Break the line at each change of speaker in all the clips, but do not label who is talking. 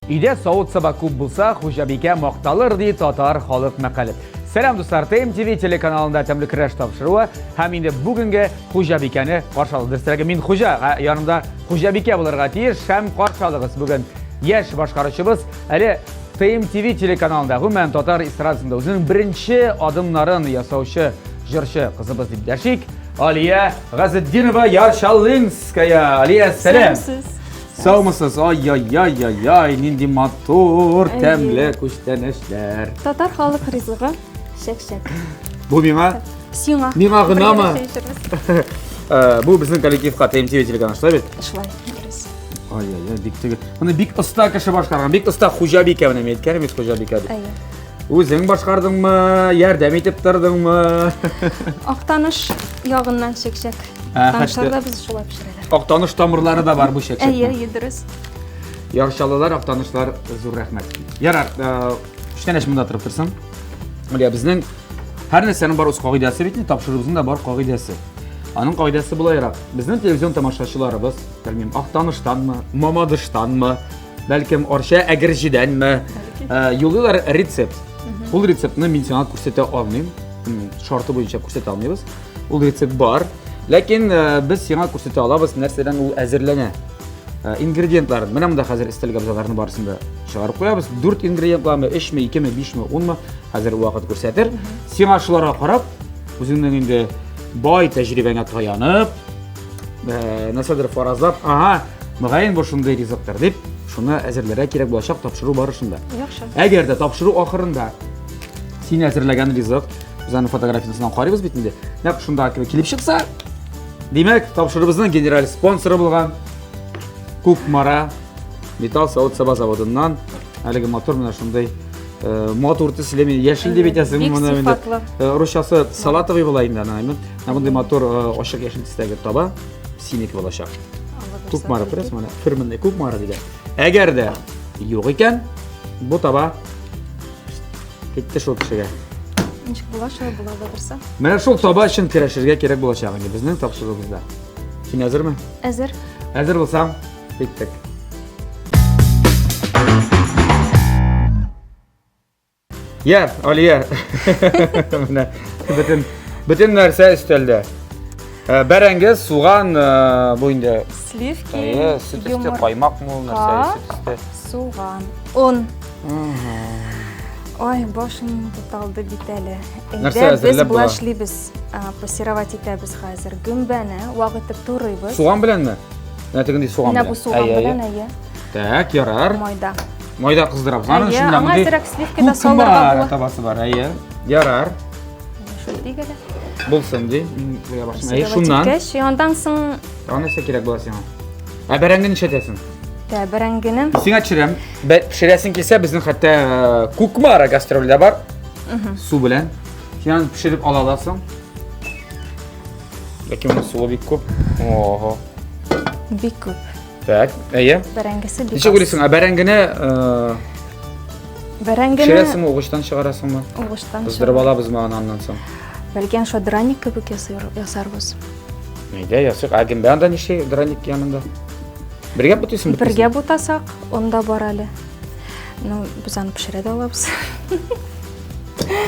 Үйде сауыт саба көп болса, Хужабике мақталыр дейді татар халық мақалы. Сәлем достар, ТМ-ТВ телеканалында тәмлі кірәш тапшыруы, һәм енді бүгінгі Хужабикені қаршалыдыр. Мен Хужа, янымда Хужабике болырға тиеш, һәм қаршалығыз бүгін еш башқарышыбыз, әлі ТМ-ТВ телеканалындағы мен татар эстрадасында өзінің бірінші адымларын ясаушы жыршы қызыбыз деп дәшик. Алия Ғазетдинова Яршалинская. Алия, сәлем. Сау мısınız? Ай, нинди матур, тәмлі күштәнешләр.
Татар халық ризығы, шәк-шәк.
Бұл миңа?
Сиңа.
Миңа ғына ма? Бұл біздің коллективқа ТМ-ТВ телеканалы шылай бет?
Шылай.
Ай, бик түгі. Мұны бик ұста кіші башқарған. Бик ұста Хужабике мұны мейді кәрі емес Хужабике деп. Өзің башқардың ма? Ярдәм етіп тұрдың ма?
Ақтаныш яғынан шәк-шәк. Таныштарда біз шылай пішірелер.
Ақтаныш тамырлары да бар бұл шәк-шәк.
Дұрыс.
Яршалылар, Ақтанышлар, зор рәхмәт. Ярар, үштен әш мұнда тұрып тұрсың. Біздің әр нәрсенің бар өз қағидасы бетіне, тапшырыбыздың да бар қағидасы. Аның қағидасы бұлайырақ. Біздің телевизион тамашашыларыбыз, білмеймін, Ақтаныштанмы, Мамадыштанмы, бәлкім Орша Әгіржидәнмі, yolluyorlar рецепт. Бұл рецептіні мен сенат көрсете алмайым. Шарты бойынша көрсете алмайбыз. Бұл рецепт бар. Ләкин біз сенат көрсете алабыз, нәрседен ол әзірләне. Ингредиентларын, менә мұнда қазір істелгі абзаларының барысында шығарып қоябыз. 4 ингредиентларымы, 3 ми, 2 ми, 5 ми, 10 ми қазір уақыт көрсетер. Сенатшыларға қарап, өзіңнің енді бай тәжірибеңе таянып, нәрседер фаразлап, мұғайын бұл шындай ризықтар деп, шуны әзірлері керек болашақ тапшыру барышында. Әгер де тапшыру ақырында сен әзірлеген ризық, біздің фотографиясынан қарайбыз бетінде, нәп шында келіп шықса, демек тапшырыбыздың генерал спонсоры болған Кукмара металл сауыт саба заводынан әлігі мотор мына шындай моторты сілемен яшіл деп етесің.
Бик сифатлы.
Рушасы салатовый болайын да. Бұндай мотор ашық яшіл түстәгі таба синекі болашақ. Кукмара көресің, мұны фирменный Кукмара деген. Әгер де жоқ екен, бұл таба кетті шол кішіге.
Нешік бола, шолай бола батырса?
Мәне шол таба үшін тірәшірге керек болашағын біздің тапшырығымызда. Сен әзір ме?
Әзір.
Әзір болсам, беттік. Яр, Алия, бүтін нәрсе үстелді. Бәрәңгі суған бойында.
Сливки,
Сүт үсті, қаймақ мол нәрсе сүт үсті.
Суған, ұн. Ой, башым тұталды бітәлі.
Нәрсе әзірлеп бұла?
Біз бұлашлибіз, пассировать етәбіз қазір. Гүмбәні, уағытып тұрыйбыз.
Суған білән ме? Нәтігінде суған білән?
Міне бұл суған білән, әйе.
Так, ярар.
Майда.
Майда қыздырап.
Әйе, аңа зірек сливкада салдырға бұла.
Табасы бар, әйе. Ярар.
Шөл дегелі.
Болсын дей. Әйе, шуннан.
Ондан соң...
Анысы керек бола сен. Бәрәңгіні шетесің?
Бәрәңгінің...
Сеңа түшірем. Пішіресің келсе, біздің қатта Кукмара гастролда бар. Су білән. Сен пішіріп алаласың. Ләкин оның суы бик көп.
Бик көп.
Так, әйе.
Бәрәңгісі бик аз.
Неше көресің, бәрәңгіні пішіресің ме, оғыштан шығарасың ма?
Оғыштан
Қыздырып алабыз ма аннан соң?
Бәлген шо драник көбік ясарбыз.
Нейде, ясық. Әгін бәнда неше драник янында? Бірге бұтыйсың бұтыйсың?
Бірге бұтасақ, онда бар әлі. Біз аны пішіреді алабыз.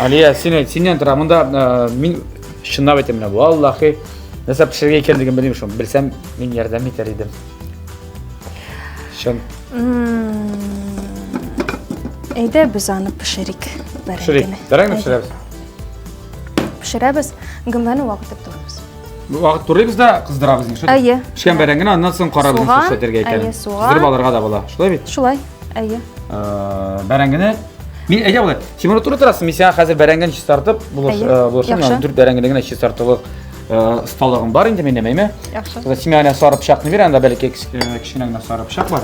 Алия, сенен тұра, мұнда мен шынап етемін. Аллахи, нәрсе пішірге екендігін білейм шын. Білсем, мен ярдам етер едім. Шын.
Әйді біз аны пішірік бәрәңгені.
Бәрәңгені пішіребіз?
Пішіребіз, гүмбәні уақытып тұрбыз.
Уақыт тұрайбыз да қыздырабыз.
Әйе.
Пішкен бәрәңгені, оннан соң қарабыз сөшетерге екенін. Қыздырып аларға да бола. Шылай бет?
Шылай, әйе.
Бәрәңгені, мен әйе болай, температура тұрасың, мен сен қазір бәрәңгені шестартып, бұлышын, дүрт бәрәңгенігіне шестартылық ұсталығым бар енді мен демейме?
Яқшы.
Семяне сары пышақны бер, анда бәліке кішкенегіне сары пышақ бар.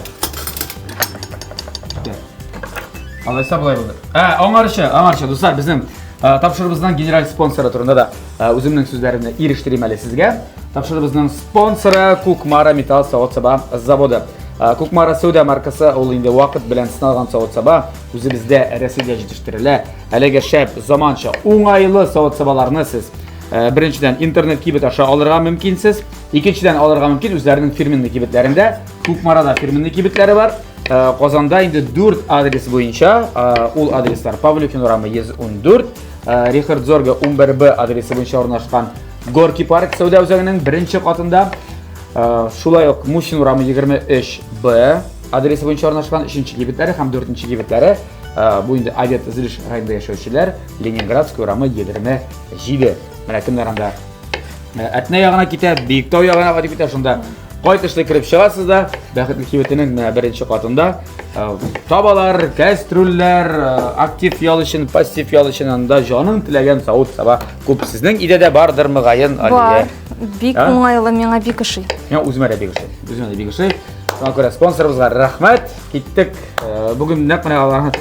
Алайса бұлай болды. Аңаршы, достар, біздің тапшырыбыздың генерал спонсоры тұрында да өзімнің сөздерімді еріштірем әлі сізге. Тапшырыбыздың спонсоры Кукмара металл сауыт саба заводы. Кукмара Сауда маркасы ол енді уақыт білән сыналған сауыт саба өзі бізде Рәсейде жетіштірілі. Әлеге шәп, заманша, оңайлы сауыт сабаларыны сіз біріншіден интернет кибет аша алырға мүмкінсіз. Екіншіден алырға мүмкін өздерінің фирменный кибетлерінде. Кукмарада фирменный кибетлері бар. Qozonda endi 4 adres bo'yicha, ul adreslar Pavlyukin uramı 114, Richard Zorga 11B adresi bo'yicha o'rnashgan Gorki Park savdo o'zagining birinchi qavatida, shulay yoq Mushin uramı 23B adresi bo'yicha o'rnashgan 3-kibetlari ham 4-kibetlari, bu endi aviat izilish rayonida yashovchilar, Leningradskiy uramı 27. Mana kimlarga Atna yog'ina ketib, Buyuktoy yog'ina qatib ketib, shunda qaytishda kirib chiqasizda, baxtli kibetining birinchi qavatida tabalar, kastrullar, aktiv yolishini, passiv yolishini jonim tilagan soat sabah ko'p sizning idada bordirmi g'ayin Aliya?
Бар. Бик уңайлы, миңа бик ошый.
Men o'zimga bek o'shay. Shunga ko'ra sponsorimizga rahmat. Ketdik. Bugun naq mana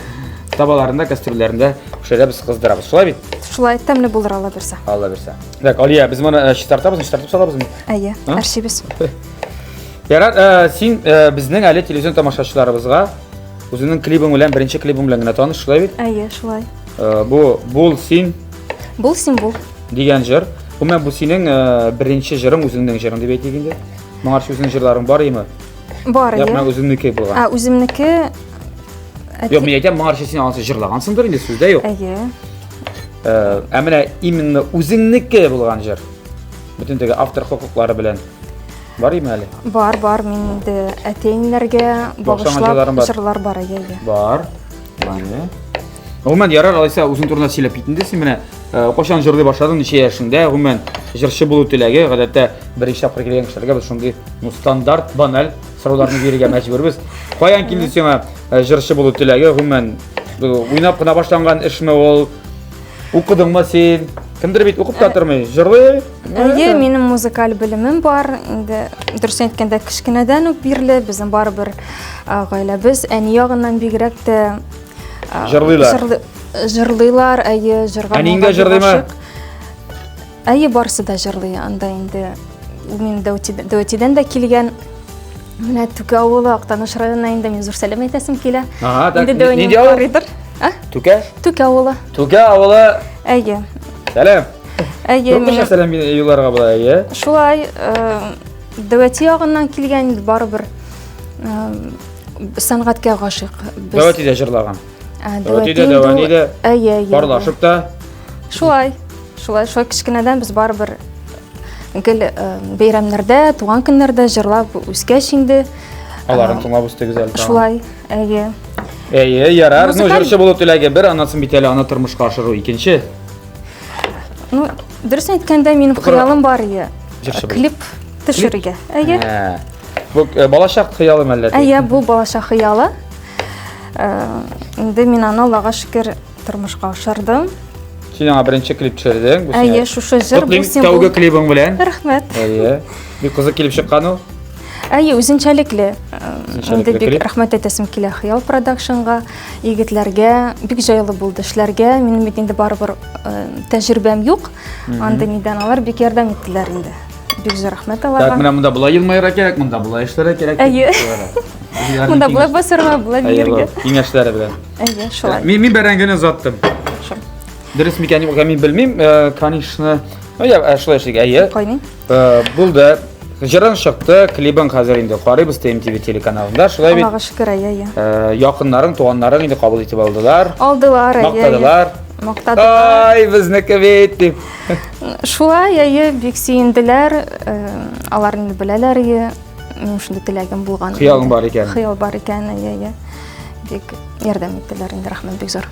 tabalarında, kastrullarında o'sha biz qizdiramiz. Shulay bit.
Шулай тәмле булыр Алла берсә.
Allah bersa. Dak Aliya, biz mana tartib salamizmi?
Әйе, аршибез.
Yarar, sen bizning ali televizion tomoshachilarimizga o'zining klibing bilan, birinchi klibing bilan tanish, shulay bit?
Әйе, шулай.
Bu Bul Sin
Бул син бул.
degan jir. Umuman bu sening birinchi jiring, o'zingning jiring deb aytganda. Menga o'zing jirlaring bor emi?
Бар,
Yo'q, men
әйе.
o'zimniki bo'lgan.
Үземнеке.
Yo'q, men aytам, menga sen hozir jirlagansindir, endi so'zda yo'q.
Әйе.
Amina именно o'zingniki bo'lgan jir. Butun tega avtor huquqlari bilan бар emi hali?
Бар, мин инде әтәйнләргә
жырларым бар.
багышлап җырлар бар, әйе.
Бар. Мане. Umuman yarar alsa uzun turna söylep gittin sen bana qo'shan jırlay başladın neçe yaşında umuman jırçı bulu tilagi odatda birinchi topqir kelgan kishilarga biz shunday standart banal so'rovlarni berishga majburmiz. Qo'yan keldi sena jırçı bulu tilagi umuman o'ynab qana boshlangan ishmi ol o'qidingmi sen kimdir bit o'qib ta'tirmi jırlay?
Әйе, минем музыкаль белемем бар. Инде дөрес әйткәндә кичкенәдән үк бирле безнең барыбер гаиләбез әни ягыннан бигрәк тә
Jırlıylar.
Jырлыйлар, әйе, җырга.
Әниңдә жырлыймы?
Әйе, барысы да җырлый. Анда инде мин Дәүтидән дә килгән. Менә Түкә авылы Актаныш районына инде мин зур сәлам әйтәсем килә.
Ага, так.
Инде
Нинди авыл? Түкә?
Түкә авылы.
Түкә авылы.
Әйе.
Сәлам.
Әйе,
Күпме
мин
сәлам юлларга була, әйе?
шулай Дәүти ягыннан килгән инде барыбер сәнгатькә гашыйк.
Дәвати дә җырлаган.
Дәвати
дә,
әйе,
Барлашып та.
Шулай кичкенәдән без барыбер гел бәйрәмнәрдә, туган көннәрдә җырлап үскәч инде.
Аларын тыңлап үсте гүзәл.
Шулай, әйе.
Әйе, ярар. Ну, җырчы булу теләге бер, анасын бит әле аны тормышка ашыру икенче.
Ну, дөрес әйткәндә минем хыялым бар иде.
Җырчы булу.
Клип төшерергә. Әйе.
Бу балачак хыялым әллә?
Әйе, бу балачак хыялы. Инде мин аны Аллага шөкер тормышка ашырдым.
Син аңа беренче клип төшердең.
Әйе, шушы җыр бу син.
Тәүге клибың белән.
Рәхмәт.
Әйе. Бик кызык килеп чыккан ул.
Әйе, үзенчәлекле. Инде бик
клип.
рәхмәт әйтәсем килә Хыял продакшнга, егетләргә, бик җайлы булды эшләргә. Минем бит инде барыбер тәҗрибәм юк. Анда нидән алар бик ярдәм иттеләр инде. Бик зур рәхмәт
Так,
аларга.
менә монда булай елмайра кирәк, монда булай эшләре кирәк.
Әйе. Монда булай басырга, булай бирергә.
Киңәшләре белән.
Әйе, шулай.
Мин бәрәңгене узаттым. Дөрес микәни булган мин белмим. Конечно. Я шулай эшләгән. Әйе.
Кайный?
Булды. Җырын чыкты, клибың хәзер инде карыйбыз TMTV телеканалында. Шулай бит.
Аллага шөкер, әйе.
Якыннарың, туганнарың инде кабул итеп алдылар.
Алдылар, әйе.
Мактадылар.
Мактадылар.
Ай, безнеке бит дип.
Шулай, әйе, бик сөенделәр. Алар инде беләләр, әйе. Мин шундый теләгем булган.
Хыялың бар икән.
Хыял бар икән, әйе. Бик ярдәм иттеләр инде, рәхмәт бик зур.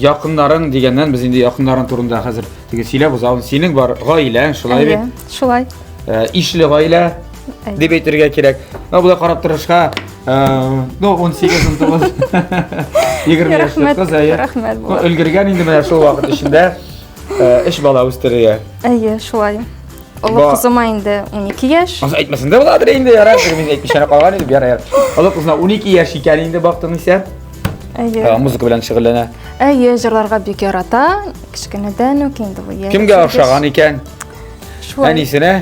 Якыннарың дигәннән без инде якыннарың турында хәзер теге сөйләп узабыз. Синең бар гаиләң, шулай бит.
Шулай.
Ишле гаилә дип әйтергә кирәк. Булай карап торышка, 18 тулы. 20 яшьлек кыз, әйе.
Рәхмәт булыр.
Өлгергән инде менә шул вакыт эчендә эш бала үстерергә.
Әйе, шулай. Олы кызыма инде 12 яшь.
Аны әйтмәсәң дә буладыр инде, ярар. Мин әйтмичә калган идем, ярар. Олы кызына 12 яшь икән инде бактың исә.
Әйе.
Музыка белән шөгыльләнә.
Әйе, җырларга бик ярата. Кичкенәдән үк инде бу.
Кемгә охшаган икән?
Шулай.
Әнисенә?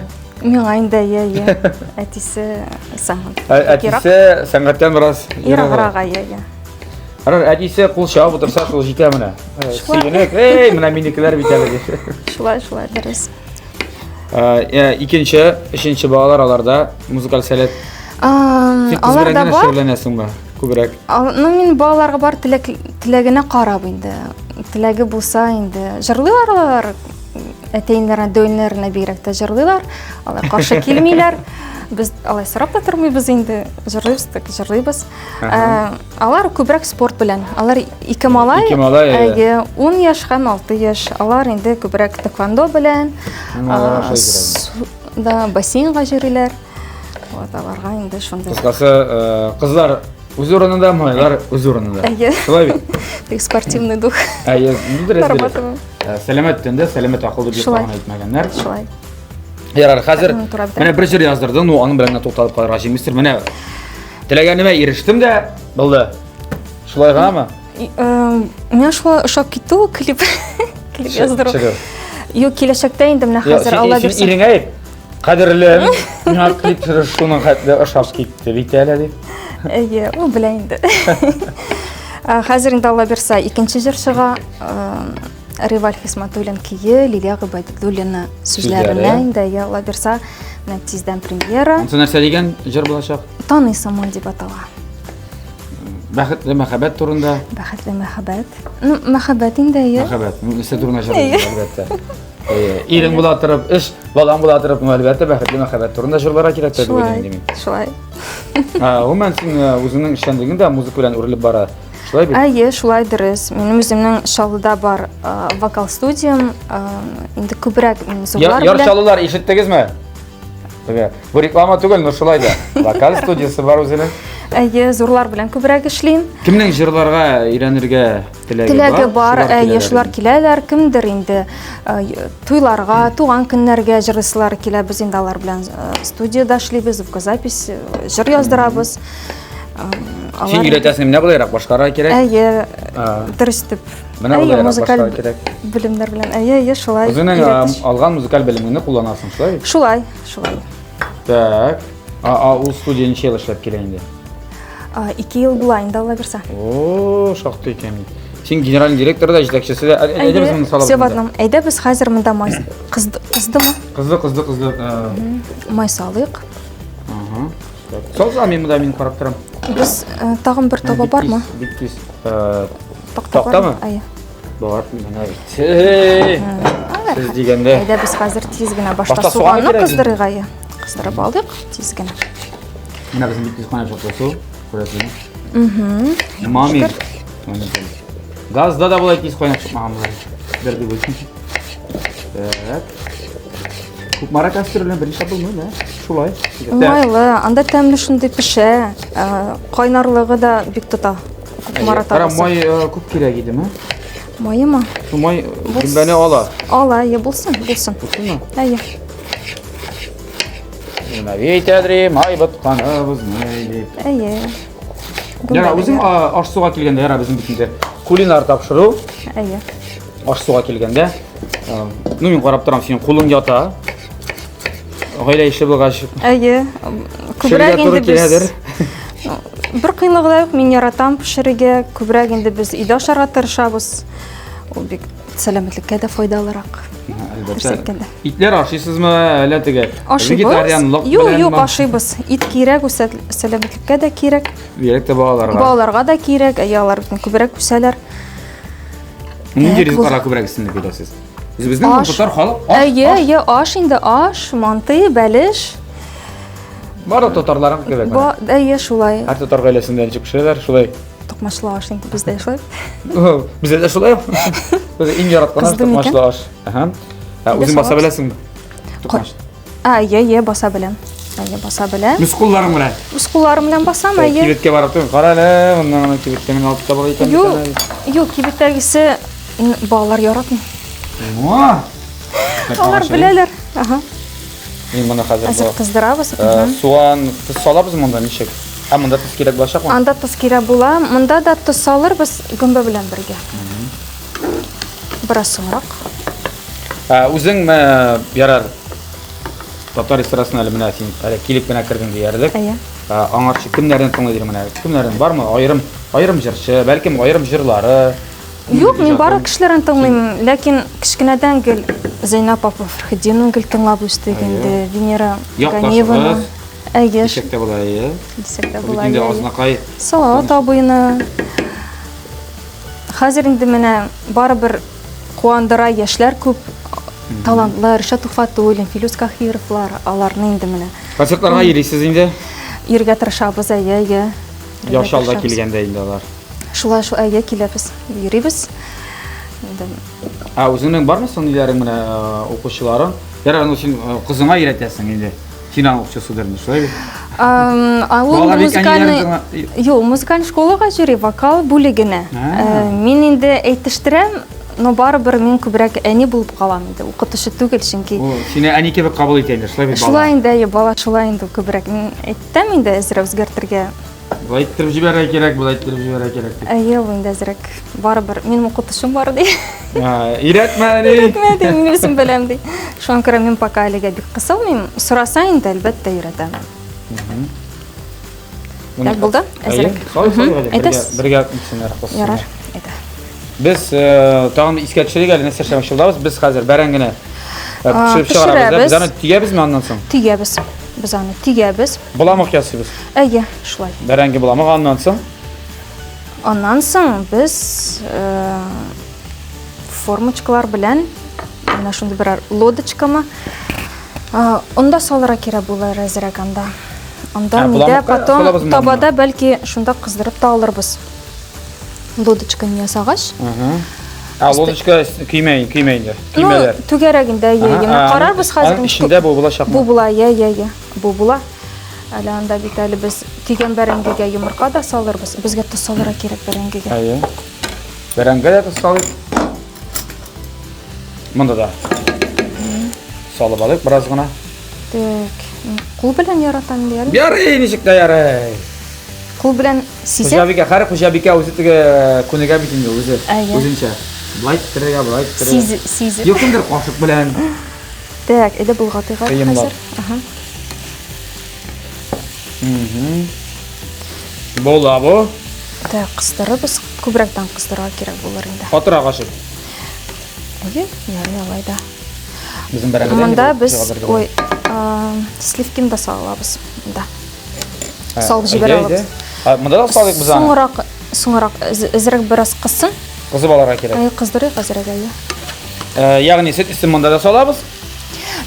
Миңа инде, әйе. Әтисе сәнгать.
Әтисе сәнгатьтән бераз
Ераграк, әйе.
Ярар, әтисе кул чабып утырса, шул җитә менә. Сөйнек, менә минекеләр бит әле ди.
Шулай, дөрес.
Икенче, өченче балалар аларда музыкаль сәләт Сен кыз
Алар
белән
да
генә
бар.
шөгыльләнәсеңме? Күбрәк.
Ну, мин балаларга бар теләгенә карап инде. Теләге булса инде җырлыйлар алар. Әтәйнәренә, дөйнәренә бигрәк тә җырлыйлар. Алар каршы килмиләр. Без алай сорап та тормыйбыз инде. Җырлыйбыз, так җырлыйбыз. Алар күбрәк спорт белән. Алар ике малай. 10 яшь һәм 6 яшь. Алар инде күбрәк тэквондо белән. Да, бассейнга җырлыйлар. Вот аларга инде шунда.
Кыскасы, кызлар үз урынында, малайлар үз урынында. Шулай бит.
Тик спортивный дух.
Дөрес. Сәламәт төндә, сәламәт акылды дип тагын әйтмәгәннәр.
Шулай.
Ярар, хәзер менә бер җыр яздырдың, ну аның белән тукталып калырга җиңмистер. Менә теләгәнемә ирештем дә, булды. Шулай гамы?
Мен шулай ошап китте ул клип. Клип яздыру. Юк, киләчәктә инде менә хәзер Алла бирсен.
Син иреңә әйт. Кадерлем, миңа клип шуның хәтле ошап китте бит әле дип.
Ул белә инде. Хәзер инде Алла бирсә, икенче җыр чыга. Реваль Хисматуллин кие, Лилия Гыйбадуллина сүзләренә инде Алла бирсә, менә тиздән премьера.
Аны нәрсә дигән җыр булачак?
Танысыңмы дип атала.
Бәхетле мәхәббәт турында.
Бәхетле мәхәббәт. Ну, мәхәббәт инде я.
Мәхәббәт. Нәрсә турында җырлый әлбәттә. Ирең була торып, эш, балаң була торып, әлбәттә бәхетле мәхәббәт турында җырларга кирәк дип уйлыйм мин.
Шулай.
Гомумән син үзеңнең эшчәнлегеңдә музыка белән үрелеп бара. Шулай бит?
Шулай дөрес. Минем үземнең Шаллыда бар вокал студиям, инде күбрәк зурлар белән.
Ярчалылар ишеттегезме? Бу реклама түгел, но шулай да. Вокал студиясы бар үзенең.
Зурлар белән күбрәк эшлим.
Кемнең җырларга өйрәнергә
теләге бар? Шулар киләләр, кемдер инде туйларга, туган көннәргә җырлыйлар килә. Без инде алар белән студияда эшлибез, звукозапись, җыр яздырабыз.
Син өйрәтәсең, менә булайрак башкарга кирәк.
Дөрес дип.
Менә булайрак башкарга кирәк.
Белемнәр белән. Шулай.
Үзеңнең алган музыкаль белемеңне кулланасың, шулай?
Шулай.
Так. Ул студия ничә ел эшләп килә инде?
2 ел була инде Алла бирсә.
Шактый икән. Син генераль директор да, җитәкчесе дә. Әйдәбез салабыз.
Севадным. Әйдәбез хәзер монда май кыздымы?
Кызды.
Май салыйк.
Салса мин монда мин карап торам.
Без тагын бер таба бармы?
Бик тиз. Тактамы? Бар, менә бит. Сез дигәндә.
Әйдәбез хәзер тиз генә башта суганны кыздырыйга. Кыздырып алдык, тиз генә.
Менә безнең бик тиз кайнап чыкты. Күрәсезме? Мами. Газда да булай тиз кайнап чыкмаганбыз. Берди булсын. Так. Күп маракас төрле беренче булмый, шулай.
Майлы, анда тәмле шундый пешә. Кайнарлыгы да бик тота.
Кара май күп кирәк идеме?
Майымы?
Шу май гүмбәне ала.
Ала, булсын.
Булсынмы? Менә әйтәдри, май ботканыбызны дип. Яра, үзем аш-суга килгәндә, яра безнең битендә кулинар тапшыру. Аш-суга килгәндә, ну мин карап торам, синең кулың ята. Гаилә ише булгач.
Күбрәк инде без. Бер кыйнлыгы да юк, мин яратам пешерергә, күбрәк инде без өйдә ашарга тырышабыз. Ул бик сәламәтлеккә дә файдалырак.
Әлбәттә. Итләр ашыйсызмы, әллә теге?
Вегетарианлык белән? Юк, ашыйбыз. Ит кирәк, сәламәтлеккә дә кирәк.
Бигрәк тә балаларга.
Балаларга да кирәк, алар күбрәк үсәләр.
Нинди ризыкларга күбрәк өстенлек бирәсез? Безнең татар халык
аш инде, аш, манты, бәлеш.
Бар татарларым кебек.
Шулай.
Һәр татар гаиләсендә ничек пешерәләр, шулай.
Токмачлы аш инде бездә шулай.
Бездә дә шулай. Без иң яраткан токмачлы аш. Үзең баса беләсеңме? Токмаш.
Баса беләм. Баса беләм.
Мускулларың белән.
Мускулларым белән басам,
Кибеткә барып тор. Кара әле, моннан кибеткә мен алып таба икән.
Юк, кибеттәгесе балалар яратмый. Алар беләләр.
Мин моны хәзер
кыздырабыз.
Суган тыз салабыз монда ничек? Монда тыз кирәк булачакмы?
Анда тыз кирәк була. Монда да тыз салырбыз гөмбә белән бергә. Бераз соңрак.
Үзең ярар татар ресторасына әле менә син килеп кенә кергән диярлек. Аңарчы кемнәрдән тыңлыйдыр менә? Кемнәрдән бармы? Аерым җырчы, бәлкем аерым җырлары.
Юк, мин барлык кешеләрен тыңлыйм, ләкин кичкенәдән гел Зәйнәп апа Фәрхетдинның гел тыңлап үстек инде, Венера Ганиеваны. Әйе,
Ишек тә була, әйе.
дисәк тә
Бу
була.
инде
әйе.
азнакай.
Салат абыйны. Хәзер инде менә барыбер куандыра яшьләр күп, талантлар, Ришат Уфатуллин, Филүс Кахировлар, аларны инде менә
Концертларга йөрисез инде.
иргә тырышабыз, әйе.
Яш алда килгәндә инде алар.
Шулай шул әйе киләбез, йөрибез. Инде
Үзеңнең бармы соңгылары менә укучыларын? Ярар, аны син кызыңа өйрәтәсең инде. Син аның укчысыдыр, шулай бит?
ул музыкаль школага йөри, вокал бүлегенә. Мин инде әйтештерәм, но барыбер мин күбрәк әни булып калам инде, укытучы түгел, чөнки
Сине әни кебек кабул итә инде, шулай бит бала.
шулай инде, бала шулай инде күбрәк. Мин әйттем инде әзрәк үзгәртергә.
Булай иттереп җибәрә кирәк, булай иттереп җибәрә кирәк.
Әйе, ул инде әзрәк. Барыбер минем укытучым бар ди.
Өйрәтмә ди.
Әйтмәде, мин үзем беләм ди. Шуңа күрә мин пока әлегә бик кысылмыйм. Сораса инде әлбәттә өйрәтәм. Так булды? Әзрәк.
Бергә итсеннәр кылсыннар.
Ярар. Әйдә.
Без тагын искә төшерик әле нәрсә эшләмәкчелдәбез. Без хәзер бәрән генә пешереп чыгарабыз. Без аны тигәбезме аннан соң?
Тигәбез. Без аны тигәбез.
Буламык ясыйбыз.
Әйе, шулай.
Бәрәнге буламык аннан соң.
Аннан соң без формочкалар белән менә шундый берәр лодочкамы онда салырга кирәк булыр әзрәк анда. Анда миндә потом табада бәлки шунда кыздырып та алырбыз. Лодочканы ясагач.
Лодочка кыймәй инде. Кыймәләр.
Түгәрәгендә карарбыз хәзер.
Ишендә бу булачак.
Бу була, бу була. Әле анда бит әле без тигән бәрәңгегә йомырка да салырбыз. Безгә тоз салырга кирәк бәрәңгегә.
Әйе. Бәрәңгегә дә тоз салыйк. Монда да. Салып алыйк бераз гына.
Так. Кул белән яратам дияр.
Ярый, ничек тә ярый.
Кул белән сизә.
Хуҗабикә, һәр хуҗабикә үзе теге күнегә бит инде үзе. Үзенчә. Булай иттерергә, булай иттерергә.
Сизеп.
Юк инде кашык белән.
Так, әйдә булгатыйга хәзер.
Була бу.
Так, кыстырыбыз, күбрәктән кыстырырга кирәк булыр инде.
Хатыра кашык.
Әйе, ярый алай да.
Безнең бәрәңгедә.
Монда без, ой, сливкин да салабыз. Да. Салып җибәрә алабыз.
Монда да салыйк без аны.
Соңрак әзрәк бераз кысын.
Кызып алырга кирәк.
Әйе, кыздырыйк әзрәк әйе.
Ягъни сөт өстен монда да салабыз.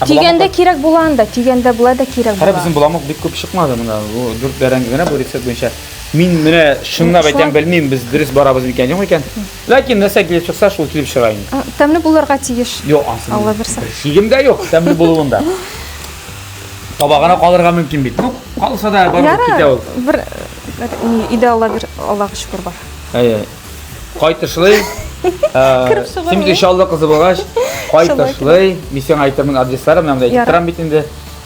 Тигәндә кирәк була анда, тигәндә була да кирәк була.
Һәр безнең буламык бик күп чыкмады монда. Бу 4 бәрәңге генә бу рецепт буенча. Мин менә шуңлап әйтәм, белмим, без дөрес барабыз микән, юк икән. Ләкин нәрсә килеп чыкса, шул килеп чыга инде.
Тәмле булырга тиеш.
Юк, ансын.
Алла берсә.
Шигем дә юк, тәмле булуында. Табагына калырга мөмкин бит. Ну, калса да барып китә ул.
Бер иде Аллага шөкер бар.
Әйе. Кайтышлый. Син иншалла кызы булгач, кайтышлый. Мин сиңа әйтәмен адресларын, мен әйтеп торам бит инде.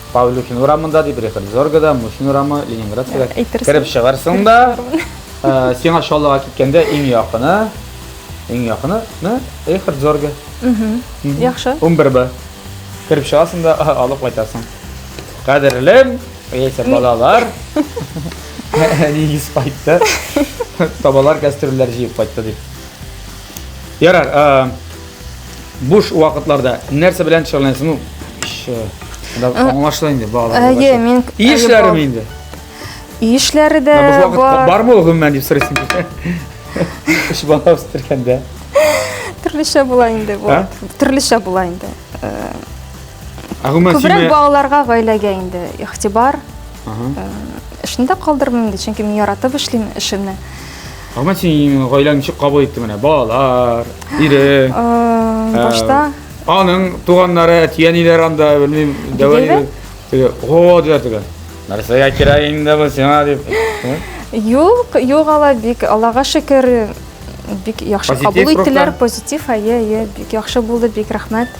Павлюхин урамында дип, Рихардзоргада, Мусин урамы, Ленинградта. Кереп чыгарсың да. Сиңа шаллага киткәндә иң якыны, Рихардзорга.
Яхшы.
11 Кереп чыгасың да, алып кайтасың. Кадерлем, яисә балалар. Нигез кайтты. Табалар кастрюльләр җыеп кайтты дип. Ярар, буш вакытларда нәрсә белән шөгыльләнәсең? Аңлашыла инде балалар.
Әйе, мин
Ишләрем инде.
Ишләре дә бар.
Бармы ул гомумән дип сорыйсың. Эш бала үстергәндә.
Төрлечә була инде бу. Төрлечә була инде.
Агымын
Күбрәк балаларга гаиләгә инде игътибар. Эшне калдырмыйм инде, чөнки мин яратып эшлим эшемне.
Агымын син гаиләң ничек кабул итте менә? Балалар, ире.
Башта
Аның туганнары, тияниләр анда, белмим, дәвалый. О, дигән. Нәрсәгә кирәк инде бу сиңа дип.
Юк, ала бик, Аллага шөкер, бик яхшы кабул иттеләр, позитив, әйе, бик яхшы булды, бик рәхмәт.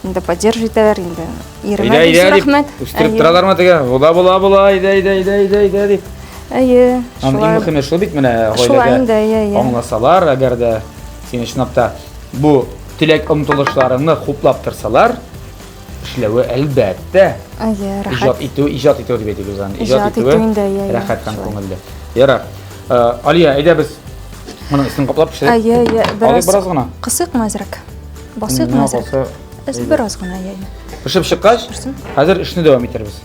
Инде поддерживаетәләр инде. Иремә бик рәхмәт.
Үстереп торалармы теге? Була, иде дип.
Әйе,
шулай. Аны мөхиме шул бит менә
гаиләдә.
Аңласалар, әгәр дә син чынлапта бу теләк омтылышларыңны хуплап торсалар, эшләве әлбәттә.
Әйе, рәхәт.
Иҗат итү дип әйтик үзен.
Иҗат итү инде,
рәхәттән күңелле. Ярар. Алия, әйдә без моның өстен каплап төшерик.
Әйе,
бераз гына.
Кысыйкмы әзрәк? Басыйкмы әзрәк? Бераз гына, әйе.
Пешеп чыккач, хәзер эшне дәвам итәрбез.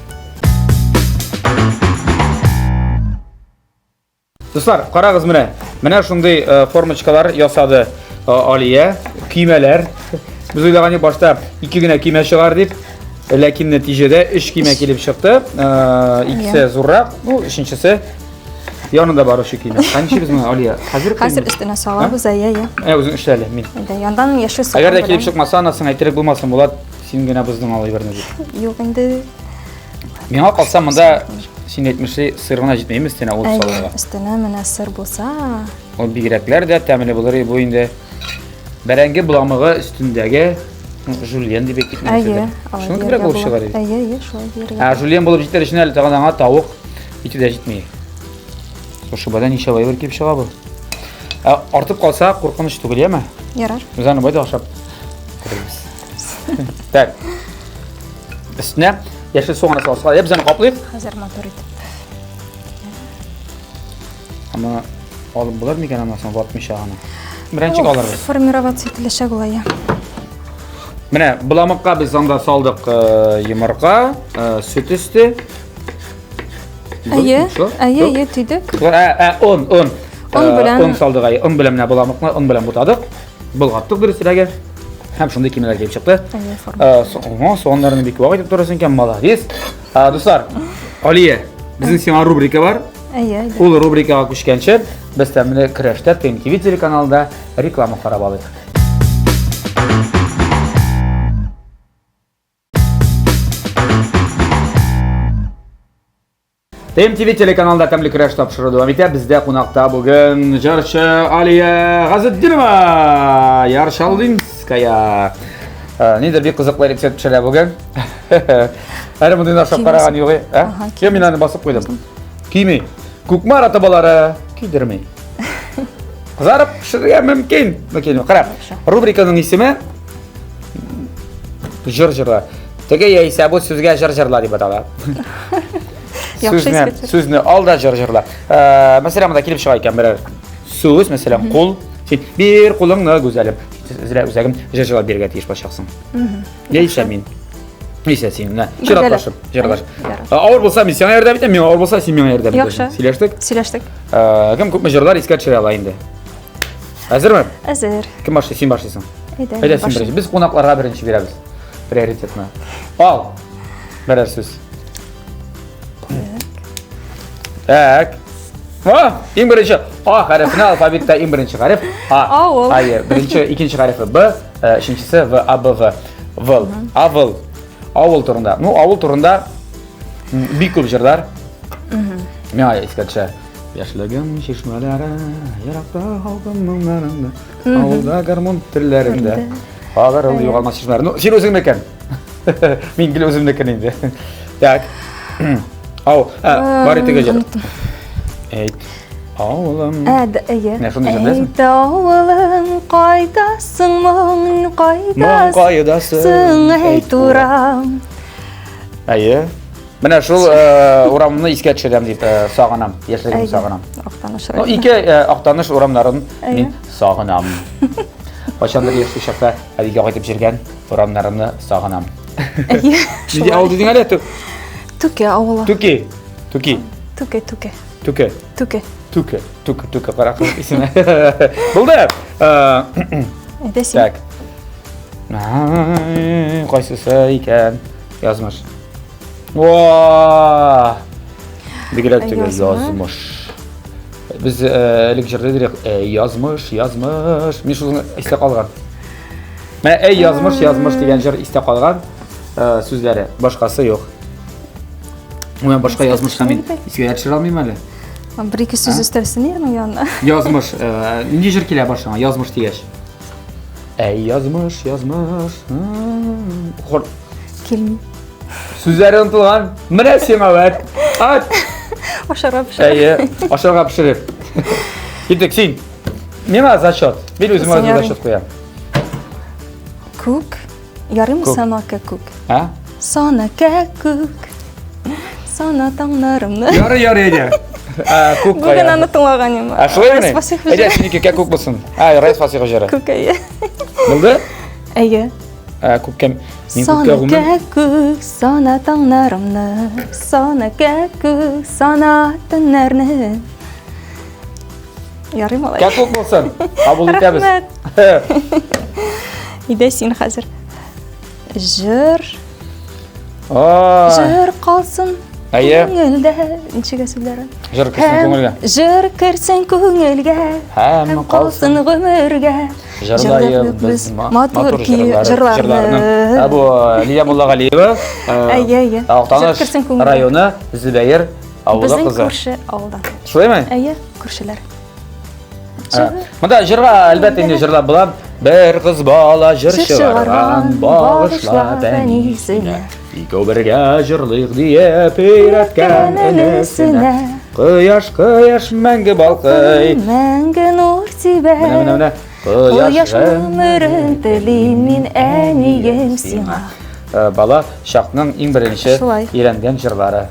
Dostlar, qarağız mene. Mene şunday formaçkalar yasadı Aliye. Kiymeler. Biz oylagany başta 2 güne kiyme çıgar dip. Lakin neticede 3 kiyme kelip çıktı. İkisi zurrak. Bu üçüncüsü yanında var o şu kiyme. Qancha biz mene Aliye?
Hazır üstüne salabız,
Özün işlerle min.
Yandan yaşı soğan.
Agar da kelip çıkmasa anasın aytırık bulmasın bulat. Sen gene bizden alay verine dip.
Yok endi.
Mena qalsam mında sen etmişi sırğına gitmeyimiz tene olup salağa.
Üstüne mene sır bolsa.
O bigirekler de təmili bulur bu indi. Bərəngi bulamığı üstündəki Julien deb etdik. Şunu kibirək olub çıxar idi.
şöyle
Julien bulub jitlər işinə əli tağanağa tavuk iti də gitmeyi. Şubadan işe vay bir kip çığa bu. Artıp qalsa qorxunç tugul yeme.
Yarar.
Üzerine bayda axşap. Tak. Üstüne yeşil soğanı salsa hep bizəni qaplayıb.
Hazır motor etib.
Ama alım bular mı anlasın vatmış ağını. Birinci alırız.
Formirovать etilişe kolay.
Mine bulamıqqa biz anda saldık yumurta, süt üstü.
Aye, tüydük.
Un.
bilen-
Un saldık ayı. Un bilen ne bulamıqla, un bilen butadık. Bulgattık bir sirege. Hem şunda kimeler gelip çıktı. Soğanlarını bir kuvak edip durursun ki maladiz. Dostlar, Aliye, bizim sima rubrika var.
Aye.
Ул рубрикага күчкенче биз тәмле Крашта TMTV телеканалында реклама карап алыйк. TMTV телеканалында тәмле Краш тапшыру дәвам итә. Бездә кунакта бүген җырчы Алия Газетдинова, Яршалдинская. Нидер бик кызыклы рецепт пешерә бүген. Әле монда ашап караган юк, Кем мин аны басып куйдым. Кими? Күкмар атабалары кидермей. Кызарып пешерергә мөмкин. Карап. Рубриканың исеме Җыр-җырлар. Теге яисә бу сүзгә җыр-җырлар дип атала. Сүзне алда җыр-җырлар. Мәсәлән, монда килеп чыга икән берәр сүз, мәсәлән, кул. Син бир кулыңны гүзәлеп, үзәгем җыр-җырлар бирергә тиеш башаксың. Яисә мин. Яисә син, җырлашып, җырлаш. Авыр булса мин сиңа ярдәм итәм, мин авыр булса син миңа ярдәм итәсең. Сөйләштек? Кем күпме җырлар искә төшерә ала инде. Әзерме?
Әзер.
Кем башлый? Син башлыйсың. Әйдә син беренче. Без кунакларга беренче бирәбез. Приоритетны. Ал. Берәр сүз. Так. İn birinci A harfini alfabette in birinci harf A.
Avul.
Hayır, ikinci harfi B, üçüncüsü V, A, B, V. Vıl. Avıl. Avul turunda. Avul turunda bir kul jırlar. Maya iskatça. Yaşlığım şişmelere, yarakta halkın mumlarında, avulda garmon tillerinde. Ağırıl yoğalmaz şişmeler. Sen özün meken. Min gül özüm meken indi. Tak. Av. Bari tıgı jır. Eyt. Oğlum. Ne şunu diyeceksin?
Eyt oğlum kaydasın mın kaydasın eyt uram.
Ayı. Mene şul uramını iske düşürəm deyip sağınam. Yaşlığım sağınam. İki Aktanış uramların min sağınam. Başandır yaşlı şakta hadiga qaytıb jirgen uramlarını sağınam. Nece avul dedin hələ?
Tuke avula.
Tuke. Tuke. Qaraq ismi. Buldu.
Edesin.
Tak. Qaysısı ikən yazmış. Vaa! Digilər yazmış. Biz ilk jırda direk yazmış. Min şunu istə qalğan. Mən yazmış degen jır istə qalğan sözləri, başqası yox. Mən başqa yazmış həmin istə yetişir almayım hələ.
Bir iki söz istersin yerine yanına.
Yazmış. İndi jır kilə başına yazmış deyəş. Yazmış.
Kelime.
Sözləri unutulğan. Mənə sema var. At.
Aşağı pişirir.
Әйе, ашарға пішіріп. Кеттік, сен. Мема за счет. Мен өзім өзім за счет қоям.
Kuk. Yarım sana kuk.
Ha?
Sana kuk. Sana tanrımını.
Yarı еді. Кук
Bugün
қоям.
anlatılmağanım.
Шылай мені? Әйде, сенеке кәк кук болсын. Райс фасиғы жары.
Kuk ayı.
Білді?
Ayı.
Кук кәм. Мен кук
Sana
кәғымын.
kuk. Sana tanrımını. Sana kuk. Sana tanrını. Ярый малай.
Кәтук болсын. Кабул итәбез.
Рәхмәт. Иде син хәзер. Жыр,
Ой.
жыр калсын
Әйе.
күңелдә. Ничәгә сүзләре?
Жыр кирсен күңелгә.
Жыр керсен күңелгә.
Һәм
Калсын гомергә.
Жырлайбыз
Без матур көй
жырларны.
жырларны.
Бу Лия Муллагалиева.
Әйе.
Актаныш
Жыр керсен күңелгә.
районы Зөбәер авылы
Безнең
кызы.
күрше авылдан.
Шулаймы?
Әйе, күршеләр.
Монда жырга әлбәттә инде җырлап була. Бер кыз бала җыр чыгарган, багышлап әнисенә. Икәү бергә җырлыйк диеп өйрәткән энесенә. Кояш, кояш мәңге балкый.
Мәңге нур сибә.
Менә.
Кояш гомерен телим мин әнием сиңа.
Бала шактның иң беренче
Шулай.
өйрәнгән җырлары.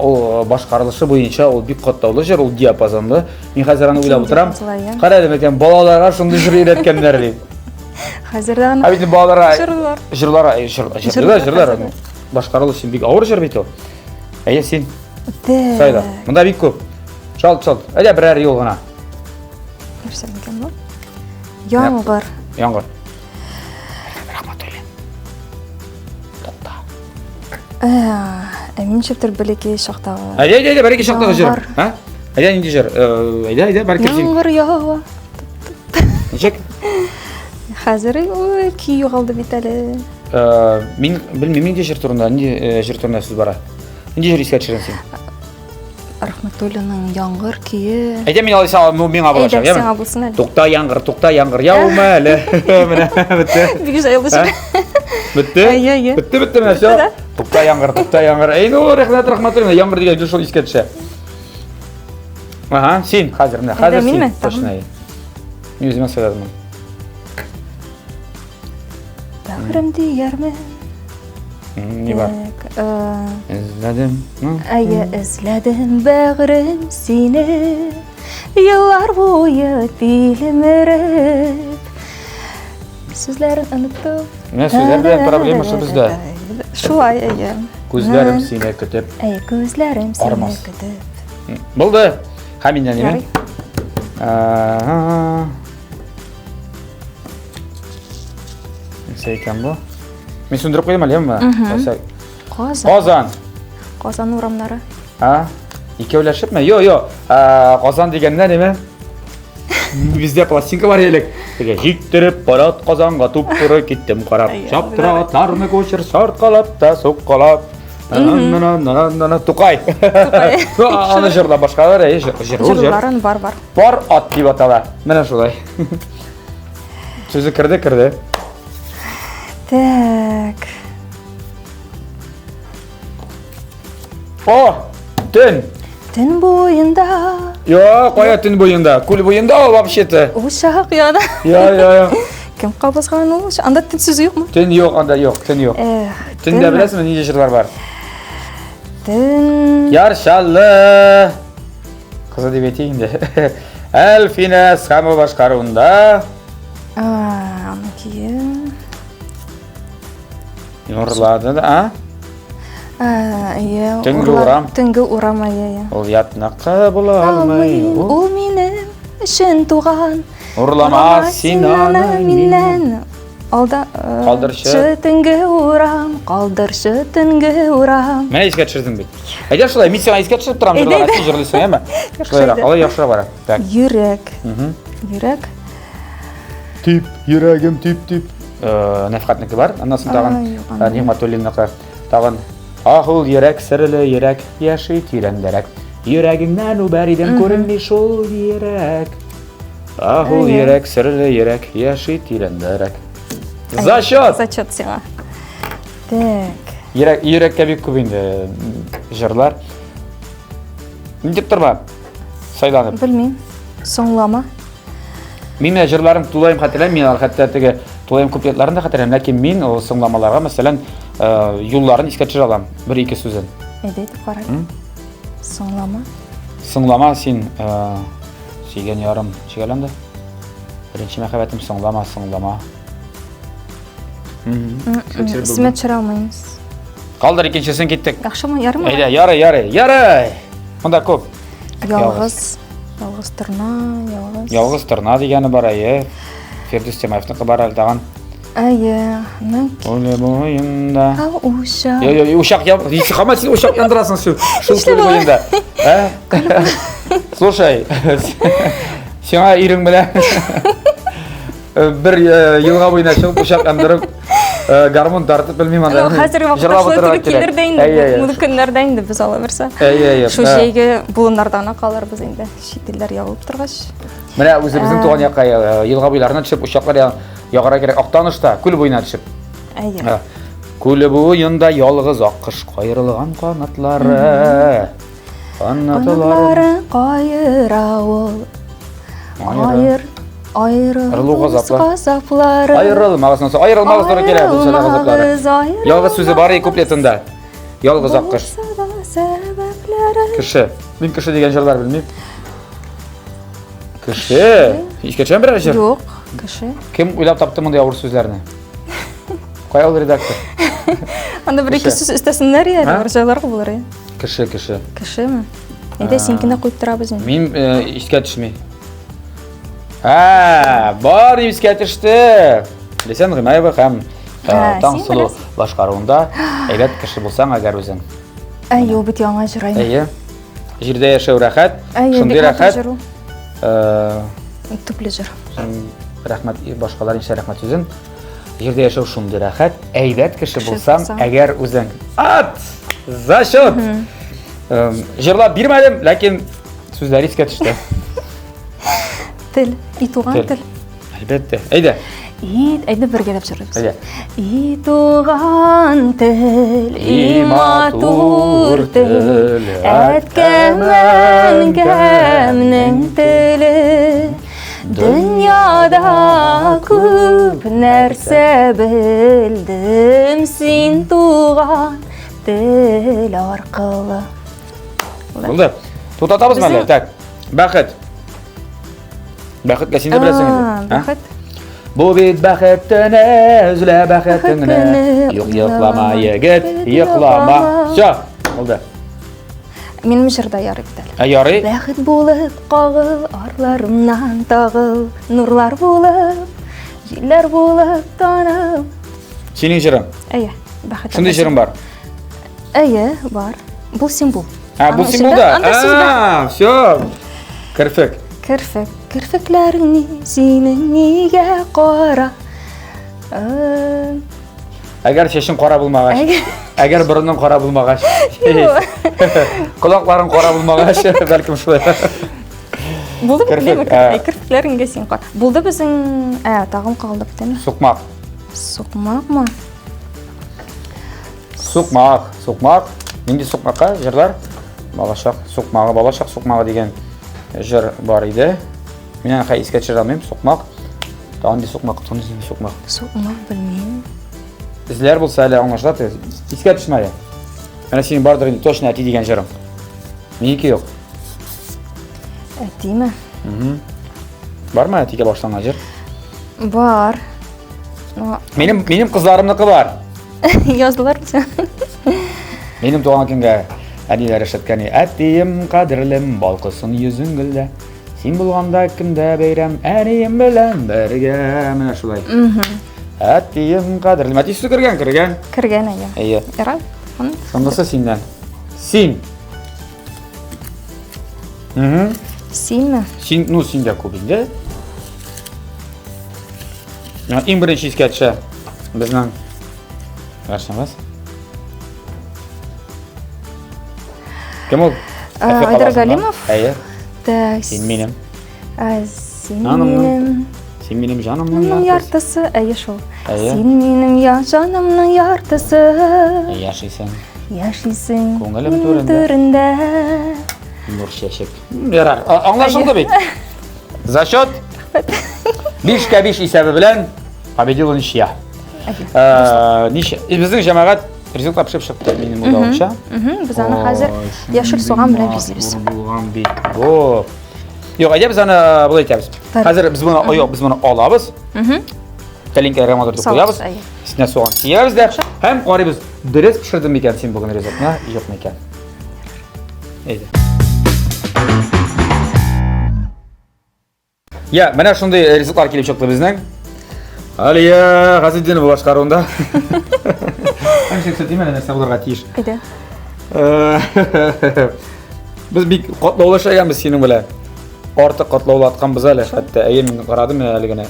Ул башкарылышы буенча ул бик каттаулы җыр, ул диапазонлы. Мин хәзер аны уйлап утырам. Кара әле мәкән балаларга шундый җыр өйрәткәннәр дип.
Хәзердән
Бит балаларга
җырлар.
җырлар. Башкарылышы бик авыр җыр бит ул. Әйе син. Сайда. Монда бик күп. Чал. Әйдә берәр юл гына.
Нәрсә микән бу? Яңгыр.
Яңгыр. Рәхмәт әйле. Тукта.
Мин чиптер бәләкәй шактагы.
Әйдә, бәрәкәй шактагы җыр. Ха? Әйдә инде җыр. Әйдә, бәрәкәй син.
Яңгыр ява.
Ничек?
Хәзер көй югалды бит әле.
Мин белмим инде җыр турында, инде җыр турында сүз бара. Инде җыр искә төшерәм син.
Рәхмәтулланың яңгыр көе.
Әйдә мин алайса миңа булачак,
Әйдә,
яме?
сиңа булсын әле.
Тукта яңгыр, яума әле. Менә бетте.
Бик җайлы җыр.
Бетте?
Әйе.
Бетте менә все. Тукта яңгыр. Әй, ну рәхмәт, яңгыр дигән җыр шул искә төшә. Ага, син хәзер менә, хәзер син.
минме?
Точно. Мин үземә сөйләдем.
Бәгърем диярмен.
Ни бар? Эзләдем.
Әйе, эзләдем бәгърем сине. Еллар буе тилмереп. Сүзләрен оныттым.
Менә сүзләрдә проблема шул бездә.
Шулай, әйе.
Күзләрем сине көтеп.
Әйе, күзләрем сине
Армас.
көтеп.
Булды. Һәм миннән неме?
Ярый.
Икән бу. Мин сүндереп куйдым әлеме?
Казан.
Казан.
Казан урамнары.
Икәүләшепме? Йо. Казан дигәндә неме? Бездә пластинка бар элек. Җиктереп парат Казанга туп-туры киттем карап. Чаптыра атларны күчер шаркалап та суккалап. Тукай. Аны җырлап башкалар, җыр.
Җырларын бар.
Бар ат дип атала. Менә шулай. Сүзе керде.
Так.
Төн.
Төн буенда.
Кая төн буенда? Күл буенда вообще-то.
Ушак яна.
Я.
Кем кабызган ул? Анда төн сүзе юкмы?
Төн юк, анда юк, төн юк. Төндә беләсезме, нинди җырлар бар?
Төн.
Яршаллы. Кызы дип әйтә инде. Әлфинәс һәм башкаруында.
Аныкы.
Нурлады да,
Әйе.
Төнге урам.
Төнге урам, әйе.
Ул ятны кабул алмый.
Ул минем өчен туган.
Урлама син аны
миннән. Алда
Калдырчы.
Төнге урам, калдырчы төнге урам.
Менә искә төшердең бит. Әйдә шулай, мин сиңа искә төшереп торам, җырларга җырлыйсың, әйме? Шулайрак, алай яхшырак бара. Так.
Йөрәк.
Тип, йөрәгем тип. Нәфкатныкы бар, аннан соң тагын Нигъмәтуллинныкы. Тагын Ахул йөрәк серле йөрәк, яши тирәндәрәк. Йөрәгеңнән үбәридән күренми шул йөрәк. Ахул йөрәк серле йөрәк, яши тирәндәрәк. Зачет
сиңа. Так.
Йөрәккә бик күп инде җырлар. Дип торма. Сайланып.
Белмим. Соңлама.
Мин җырларым тулайым хәтерләм, мин хәтта теге тулайым куплетларын да хәтерләм, ләкин мин ул соңламаларга, мәсәлән, юлларын искә төшерә алам, 1-2 сүзен.
Әйдә, кара. Соңлама.
Соңлама син сөйгән ярым, чигәләнде. Беренче мәхәббәтем соңлама.
Исемә төшерә алмыймыз.
Калдыр икенчесен киттек.
Яхшымы, ярымы?
Әйдә, ярый. Монда күп.
Ялгыз. Yalğız tırna, yalğız.
Yalğız tırna degeni бар, Firdus Temaev'niki бар әле тагын. Күл буенда.
Uşak.
Yo, uşak yap. Hiç ama sen uşak yandırasın şu күл буенда. Слушай, сиңа ирең белән bir yılga boyuna çıkıp uşak yandırıp garmon tartıp bilmem anda.
Hazır vaqtda kelirdi indi. Bu günlerde indi biz ala berse. Şu şeyge bulunlardan kalırбыз indi. Şitiller yağıp turgaç.
Менә үзебезнең туган якка елга буйларына төшеп ушаклар ягара кирәк. Актанышта күл буена төшеп. Күл буенда ялгыз аккыш кайрылган канатлары. Канатлары
кайыра ул. Газаплары.
Аерылмагысың, аерылмагыз туры килә бу сүз газаплары. Ялгыз сүзе бар куплетында. Ялгыз аккыш. Кеше. Мин кеше дигән җырлар белмим. Кеше. Hiç geçen bir җыр?
Юк, кеше.
Kim уйлап тапты мондай авыр сүзләрне? Кая ул редактор?
Анда бер ике сүз өстәсеннәр я, җырлар булыр.
Кеше.
Кешеме? Әйдә синкене куйып торабыз инде.
Мин искә төшми. Бар искә төште. Лесен Гыймаева һәм Таңсылу башкаруында әйбәт кеше булсаң әгәр үзең.
Ул бит яңа җырай.
Җирдә яшәү рәхәт, шундый рәхәт.
Төпле җыр.
Рәхмәт башкалар өчен рәхмәт үзен. Җирдә яшәү шундый рәхәт, әйбәт кеше булсаң әгәр үзең. За счет. Җырлап бирмәдем, ләкин сүзләр искә төште.
Тел, итуган тел.
Әлбәттә. Әйдә.
Әйдә бергә дип җырлыйбыз.
Әйдә.
Итуган тел, матур тел, әткәмнең теле. Dünyada күп нәрсә белдем син туган тел аркылы.
Булды. Тутатабыз мәле. Так. Бәхет. Бәхеткә син дә беләсең инде.
Бәхет.
Бу бит бәхеттене, үзлә бәхетеңне. Юк, йоклама, егет, йоклама. Всё. Булды.
Минем җырда ярый бит әле.
Ярый.
Бәхет булып кагыл, арларымнан тагыл, нурлар булып, җилләр булып танып.
Синең җырың.
Бәхет.
Шундый җырың бар.
Бар. Бу син бул.
Бу син бул да. Всё. Керфек. Керфекләреңне
синең нигә кара?
Әгәр чәчең кара булмагач, әгәр борының кара булмагач, колакларың кара булмагач, бәлкем шулай.
Булды бит, керфекләреңгә син кара. Булды безнең, тагын калды бит әнә.
Сукмак.
Сукмакмы?
Сукмак. Нинди сукмакка җырлар? Балачак сукмагы дигән җыр бар иде. Мин хәй искә төшерә алмыйм, сукмак. Тагын сукмак
белмим.
Изләр булса әле аңлашылады. Искә төшмәде. Менә синең бардыр инде точно әти дигән җырың. Минеке юк.
Әтиме?
Бармы әтигә башланган җыр?
Бар.
Минем кызларымныкы бар.
Яздылар бит.
Минем туган көнгә әниләр эшләткән. Әтием кадерлем, балкысын йөзең гөлдә. Син булганда кемдә бәйрәм, әнием белән бергә. Менә шулай. Әтием кадерлем. Әти сүз кергән.
Кергән, Ярай.
Шундысы синдән. Син.
Синме?
Син дә күп инде. Иң беренче искә төшә. Безнең Рашамас. Кем ул?
Айдар Галимов.
Син минем.
Син
минем жанымның
яртысы. Шул. Син минем жанымның яртысы. Яшисең.
Күңелем түрендә. Нур чәчеп. Ярар. Аңлашылды бит. За счет 5-5 исәбе белән победил ничья. Безнең җәмәгать результат пешеп чыкты минем уйлавымча.
Без аны хәзер яшел суган белән бизибез.
Булган бит. Юк, әйдә без аны булай итәбез. Хәзер без моны алабыз. Калинкаларга матур куябыз. Синә суган киябез дә һәм карыйбыз. Дөрес пешердем микән син бүген результатны, юк микән. Әйдә. Ya, mana shunday rizqlar kelib chiqdi bizning. Aliya G'aziddinov boshqaruvida. Qancha ko'rsataymi mana narsa bularga tiyish.
Edi.
Biz bir qatlovlashaganmiz sening bilan. Ortiq qatlovlatgan biz hali. Hatto men qaradim haligina.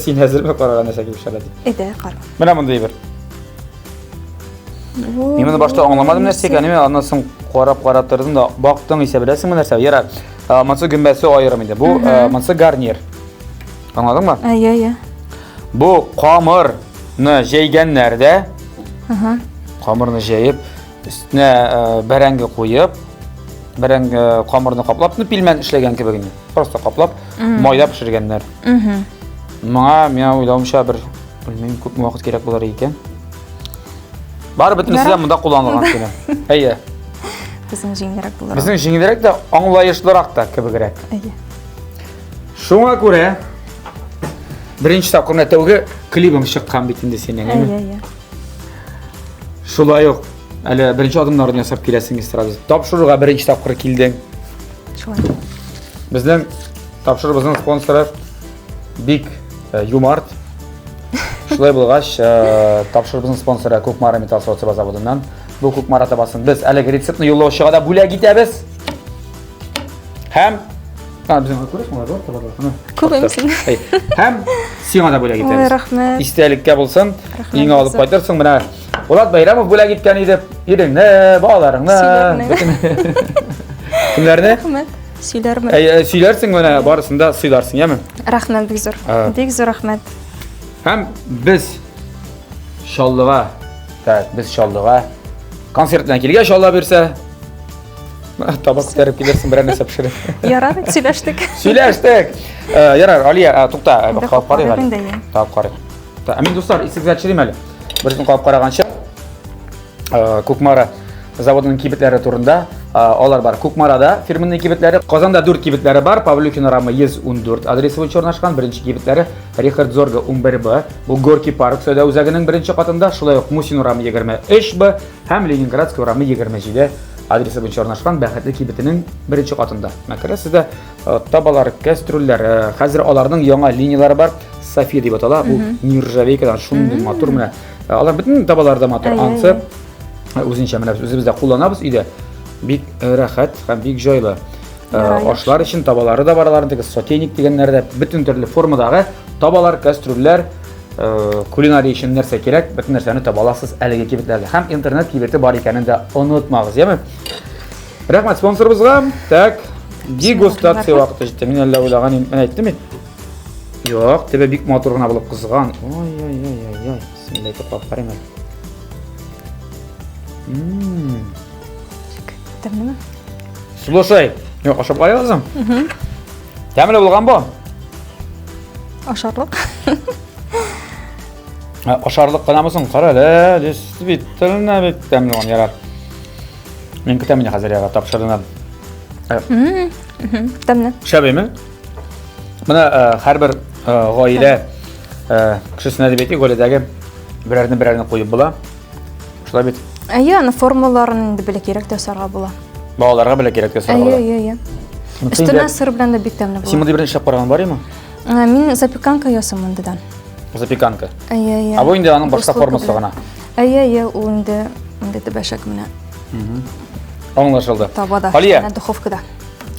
Sen hozirmi qaragan narsa kelib chiqadi.
Edi, qara.
Mana bunday bir. Men buni boshda anglamadim narsa ekanini, ondan so'ng qarab turdim da, baqdim esa bilasizmi narsa? Yara, mana gumbasi ayrim edi. Bu mana garnir. Anladingmi?
Ayya.
Bu qamirni yeyganlarda, qamirni yeyib, üstüne barangi qo'yib, barang qamirni qoplab, pilman ishlagan kibigini. Prosta qoplab, moylab pishirganlar. Men o'ylamcha bir bilmayman ko'p vaqt kerak bo'lar ekan. Bari bitinisi ham bunda qo'llanilgan ekan. Ayya.
Bizning jinglarak bo'lar.
Bizning jinglarak da anglayishliroq da kibigrek.
Ayya.
Shunga ko'ra birinchi taqimda tavga klibim chiqqan bitindi sening,
Ayya.
Shulay yo'q. Hali birinchi odamlarni yasab kelasingiz turadi. Topshiriqqa birinchi taqir kelding.
Shulay.
Bizning topshiriqimizning sponsori Big Yumart. Shulay bo'lg'ach, topshiriqimizning sponsori Ko'kmara Metal Sotsial zavodidan. Bu Ko'kmara tabasin biz haliga retseptni yo'llovchiga bo'lak etamiz. Ham bizim ko'rishmi bor tabarlar.
Ko'p emisin.
Ham siyonada bo'lak etamiz.
Voy, rahmat.
İsteyelikka bo'lsin,
Rahmat
yeng olib
bo'lsin.
qaytarsang mana Po'lat Bayramov bo'lak etgan edi. Eringni, bolalaringni. Kimlarni?
Rahmat. Suylarmi?
Suylarsing mana borisida suylarsing, yami?
Rahmat Begzor. Begzor rahmat.
Ham biz Sholliga, biz Sholliga konsertdan kelgan inshaalloh bersa tabaq ko'tarib kelarsin, bir narsa pishirib.
Yaradi, suylashdik.
Suylashdik. Yarar, Aliya, to'xta, qolib qaraylik. Qolib qaraylik. Amin do'stlar, esingizga tushiraymi hali? Birini qolib qaragancha Ko'kmara zavodining kibitlari turida olar bor. Ko'kmarada firmaning kibitlari, Qozonda 4 kibitlari bor. Pavlyukina Rama 114 adresi bo'yicha o'rnashgan. Birinchi kibitlari Richard Zorga 11B, bu Gorki Park Soda o'zagining birinchi qatında, shulay Musin Rama 23B ham Leningradskiy Rama 27 adresi bo'yicha o'rnashgan Baxtli kibitining birinchi qatında. Makara sizda tabalar, kastrullar, hozir ularning yangi liniyalari bor. Safiya deb ataladi. Bu nirjaveykadan shunday motor bilan ular butun tabalarda motor ansi o'zincha mana o'zimizda qo'llanamiz uyda. Big rahat ham big joyli. Oshlar uchun tabalari da baralarındagi sotenik deganlarda butun turli formadagi tabalar, kastrullar, kulinariya uchun narsa kerak. Butun narsani tabalasiz haliga kibitlarga ham internet kibiti bor ekanini da unutmag'iz, yami? Rahmat sponsorimizga. Tak, degustatsiya vaqti jetdi. Men alla o'ylaganim, men aytdim-mi? Yo'q, tebe big motorgina bo'lib qizg'an. Oy. Bismillah deb qarayman.
Tamam.
Слушай, yo'q, oshib qo'yazim. Kamila bo'lgan bu.
Osharliq.
Osharliq qilamisan, qara-la, bitilna bitamligan yarar. Men kutaman hozir yarar topshirdim.
Tamam.
Shabaymi? Mana har bir g'oyila kishisining adabiyoti go'ladagi birarni qo'yib bo'la. Shulay bit.
Ayya, formulalarni endi bila kerak dasarga bo'la.
Bolalarga bila kerak desa bo'la.
Ayya. Üstüne sır bilan da bitamni bo'la.
Sen bunda bir ishlab qaragan bormi?
Men zapikanka yosaman bundan.
Zapikanka.
Ayya.
A bu endi uning boshqa formasi g'ana.
Ayya, unda bashak bilan.
Anlaşıldı.
Tabada.
Aliya.
Duxovkada.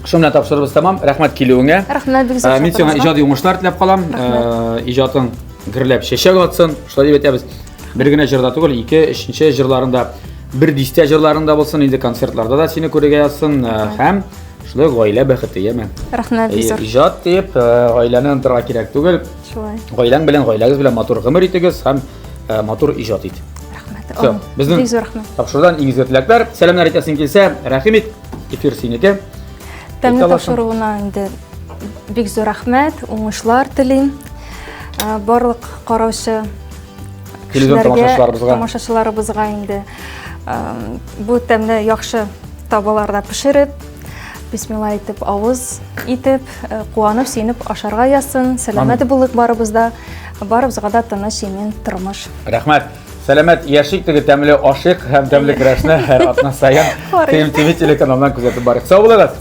Shu bilan topshiribmiz tamam. Rahmat keluvingga.
Rahmat Begzor.
Men senga ijodiy o'ngishlar tilab qolam. Ijoding girilib sheshak otsin. Shulay deb aytamiz. Birgina jirda tugul, ikkinchi jirlarında bir dista jirlarında bo'lsin, endi konsertlarda da seni ko'rga yazsin. Ham shulay oila baxti yema.
Rahmat Begzor.
Ijod deb oilani intirga kerak tugul.
Shulay.
Oilang bilan oilangiz bilan motor g'imir etigiz, ham motor ijod et.
Rahmat.
Bizning
Begzor rahmat.
topshirdan ingizga tilaklar. Salomlar aytasin kelsa, rahmat. Efir seniki.
Tamam topshiruvna endi Begzor rahmat, o'ngishlar tilayman. Barliq qarovchi tomoshachilarimizga endi bu tamda yaxshi tabalarda pishirib, bismillah aytib, og'iz etib, quvonib, senib osharga yazsin. Salomat bo'liq baribizda, baribizga da tinch yemin turmush.
Rahmat. Salomat yashik degi tamli oshiq ham tamli kirashni har atna sayan. Team TV telekanalidan kuzatib boring. Sog' bo'lasiz.